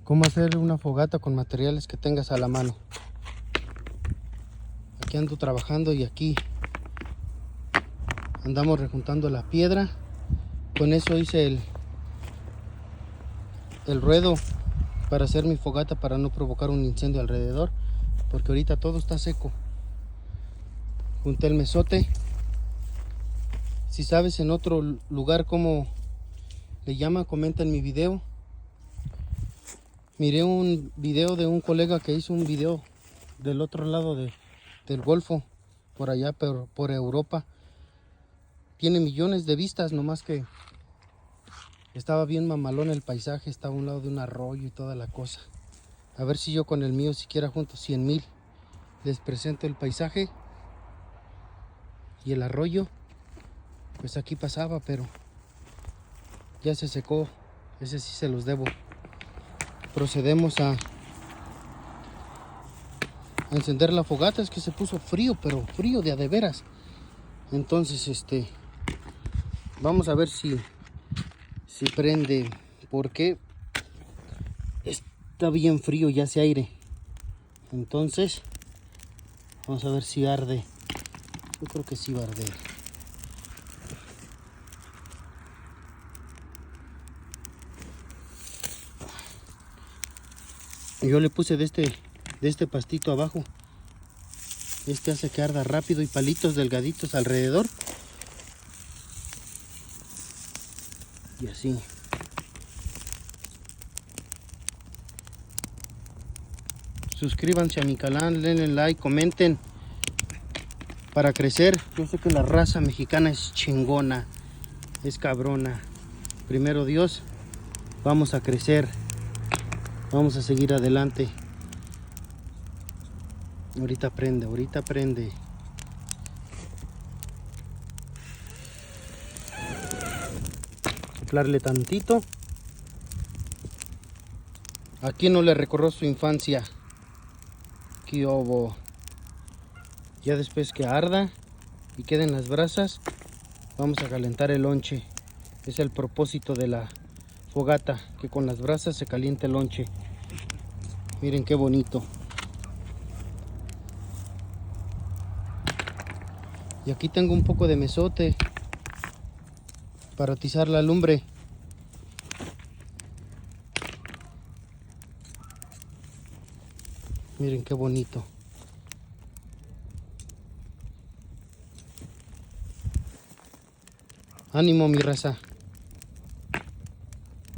cómo hacer una fogata con materiales que tengas a la mano. Aquí ando trabajando y aquí andamos rejuntando la piedra. Con eso hice el ruedo para hacer mi fogata, para no provocar un incendio alrededor, porque ahorita todo está seco. Junté el mesote. Si sabes en otro lugar cómo le llama, comenta en mi video. Miré un video de un colega que hizo un video del otro lado del Golfo, por allá por Europa. Tiene millones de vistas, nomás que estaba bien mamalón el paisaje, estaba a un lado de un arroyo y toda la cosa. A ver si yo con el mío siquiera junto 100,000 les presento el paisaje y el arroyo. Pues aquí pasaba, pero ya se secó. Ese sí se los debo. Procedemos a encender la fogata. Es que se puso frío, pero frío de a de veras. Entonces vamos a ver si prende, porque está bien frío, ya hace aire. Entonces vamos a ver si arde. Yo creo que sí va a arder. Yo le puse de este pastito abajo. Este hace que arda rápido, y palitos delgaditos alrededor. Y así. Suscríbanse a mi canal, denle like, comenten para crecer. Yo sé que la raza mexicana es chingona, es cabrona. Primero Dios, vamos a crecer, vamos a seguir adelante. Ahorita prende, ahorita prende. Soplarle tantito. ¿A quién no le recordó su infancia? ¿Qué hubo? Ya después que arda y queden las brasas, vamos a calentar el lonche. Es el propósito de la fogata, que con las brasas se caliente el lonche. Miren qué bonito. Y aquí tengo un poco de mesote para atizar la lumbre. Miren qué bonito. Ánimo, mi raza.